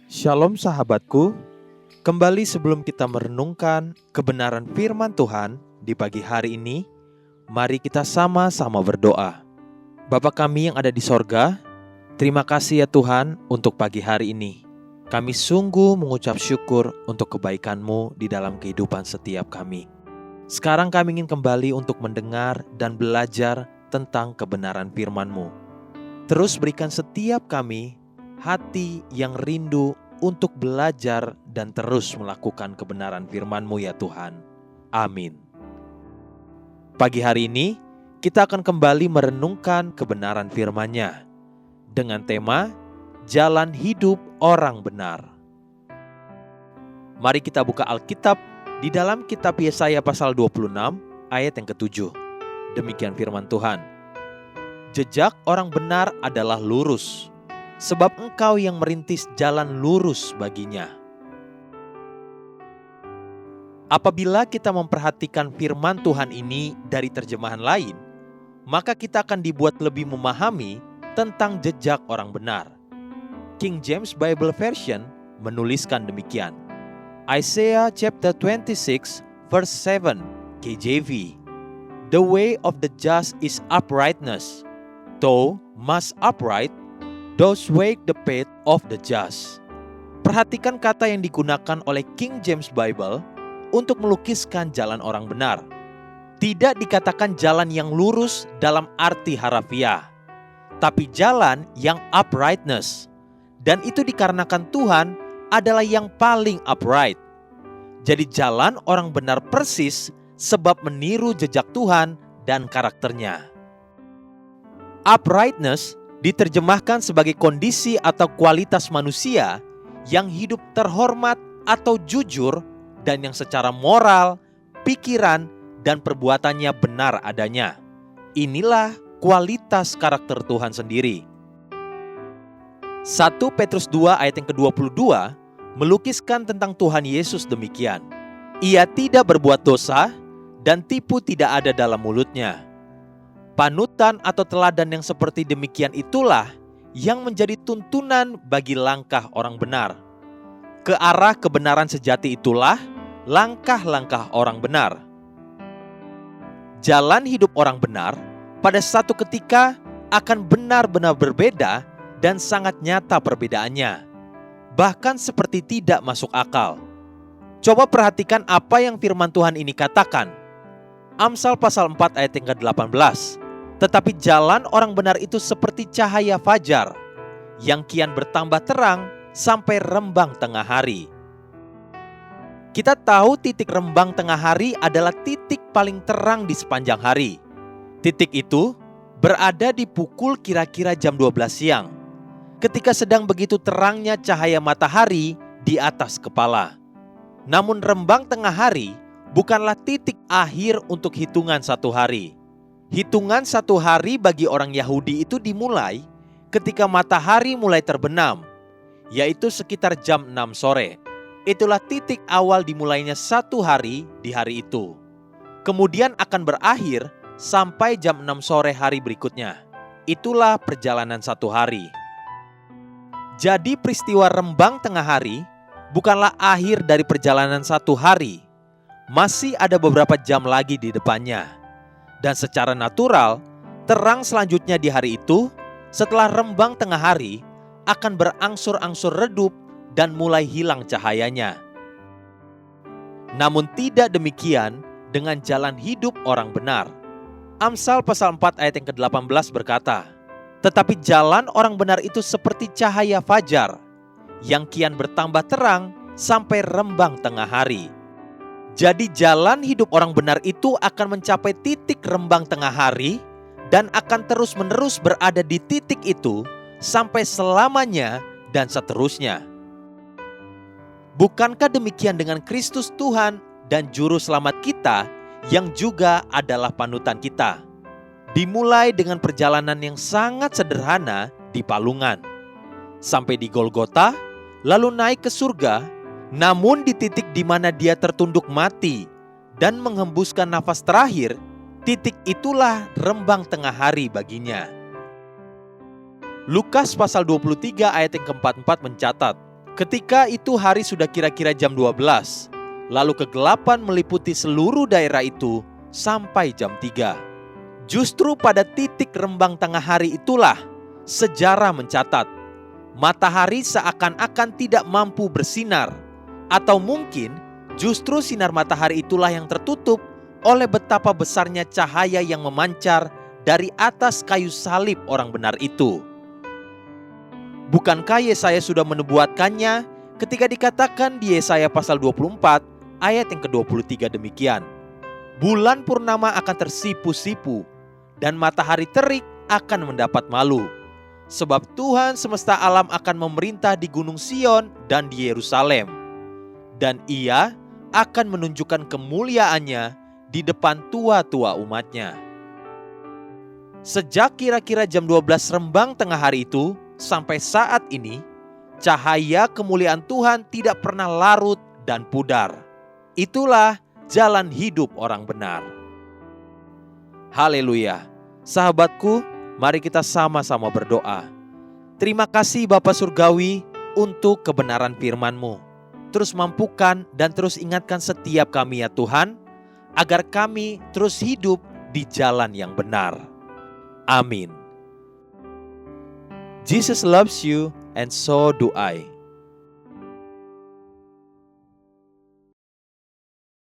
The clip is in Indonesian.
Shalom sahabatku, kembali sebelum kita merenungkan kebenaran firman Tuhan di pagi hari ini, mari kita sama-sama berdoa. Bapa kami yang ada di sorga, terima kasih ya Tuhan untuk pagi hari ini. Kami sungguh mengucap syukur untuk kebaikan-Mu di dalam kehidupan setiap kami. Sekarang kami ingin kembali untuk mendengar dan belajar tentang kebenaran firman-Mu. Terus berikan setiap kami hati yang rindu untuk belajar dan terus melakukan kebenaran firman-Mu ya Tuhan. Amin. Pagi hari ini, kita akan kembali merenungkan kebenaran firman-Nya dengan tema Jalan Hidup Orang Benar. Mari kita buka Alkitab di dalam kitab Yesaya pasal 26 ayat yang ke-7. Demikian firman Tuhan. Jejak orang benar adalah lurus, sebab engkau yang merintis jalan lurus baginya. Apabila kita memperhatikan firman Tuhan ini dari terjemahan lain, maka kita akan dibuat lebih memahami tentang jejak orang benar. King James Bible Version menuliskan demikian. Isaiah chapter 26 verse 7 KJV. The way of the just is uprightness, though must upright, those wake the path of the just. Perhatikan kata yang digunakan oleh King James Bible untuk melukiskan jalan orang benar. Tidak dikatakan jalan yang lurus dalam arti harafiah, tapi jalan yang uprightness. Dan itu dikarenakan Tuhan adalah yang paling upright. Jadi jalan orang benar persis sebab meniru jejak Tuhan dan karakternya. Uprightness diterjemahkan sebagai kondisi atau kualitas manusia yang hidup terhormat atau jujur dan yang secara moral, pikiran, dan perbuatannya benar adanya. Inilah kualitas karakter Tuhan sendiri. 1 Petrus 2 ayat yang ke-22 melukiskan tentang Tuhan Yesus demikian. Ia tidak berbuat dosa dan tipu tidak ada dalam mulutnya. Panutan atau teladan yang seperti demikian itulah yang menjadi tuntunan bagi langkah orang benar. Ke arah kebenaran sejati itulah langkah-langkah orang benar. Jalan hidup orang benar pada satu ketika akan benar-benar berbeda dan sangat nyata perbedaannya. Bahkan seperti tidak masuk akal. Coba perhatikan apa yang firman Tuhan ini katakan. Amsal pasal 4 ayat yang ke-18. Tetapi jalan orang benar itu seperti cahaya fajar, yang kian bertambah terang sampai rembang tengah hari. Kita tahu titik rembang tengah hari adalah titik paling terang di sepanjang hari. Titik itu berada di pukul kira-kira jam 12 siang, ketika sedang begitu terangnya cahaya matahari di atas kepala. Namun rembang tengah hari bukanlah titik akhir untuk hitungan satu hari. Hitungan satu hari bagi orang Yahudi itu dimulai ketika matahari mulai terbenam, yaitu sekitar jam 6 sore. Itulah titik awal dimulainya satu hari di hari itu. Kemudian akan berakhir sampai jam 6 sore hari berikutnya. Itulah perjalanan satu hari. Jadi peristiwa rembang tengah hari bukanlah akhir dari perjalanan satu hari. Masih ada beberapa jam lagi di depannya. Dan secara natural, terang selanjutnya di hari itu, setelah rembang tengah hari, akan berangsur-angsur redup dan mulai hilang cahayanya. Namun tidak demikian dengan jalan hidup orang benar. Amsal pasal 4 ayat yang ke-18 berkata, tetapi jalan orang benar itu seperti cahaya fajar, yang kian bertambah terang sampai rembang tengah hari. Jadi jalan hidup orang benar itu akan mencapai titik rembang tengah hari dan akan terus-menerus berada di titik itu sampai selamanya dan seterusnya. Bukankah demikian dengan Kristus Tuhan dan Juru Selamat kita yang juga adalah panutan kita? Dimulai dengan perjalanan yang sangat sederhana di palungan, sampai di Golgota, lalu naik ke surga. Namun di titik di mana dia tertunduk mati dan menghembuskan nafas terakhir, titik itulah rembang tengah hari baginya. Lukas pasal 23 ayat yang ke-44 mencatat, ketika itu hari sudah kira-kira jam 12, lalu kegelapan meliputi seluruh daerah itu sampai jam 3. Justru pada titik rembang tengah hari itulah sejarah mencatat, matahari seakan-akan tidak mampu bersinar, atau mungkin justru sinar matahari itulah yang tertutup oleh betapa besarnya cahaya yang memancar dari atas kayu salib orang benar itu. Bukankah Yesaya sudah menubuatkannya ketika dikatakan di Yesaya pasal 24 ayat yang ke-23 demikian, bulan purnama akan tersipu-sipu dan matahari terik akan mendapat malu, sebab Tuhan semesta alam akan memerintah di Gunung Sion dan di Yerusalem, dan Ia akan menunjukkan kemuliaannya di depan tua-tua umatnya. Sejak kira-kira jam 12 rembang tengah hari itu sampai saat ini, cahaya kemuliaan Tuhan tidak pernah larut dan pudar. Itulah jalan hidup orang benar. Haleluya. Sahabatku, mari kita sama-sama berdoa. Terima kasih Bapa Surgawi untuk kebenaran firman-Mu. Terus mampukan dan terus ingatkan setiap kami ya Tuhan, agar kami terus hidup di jalan yang benar. Amin. Jesus loves you and so do I.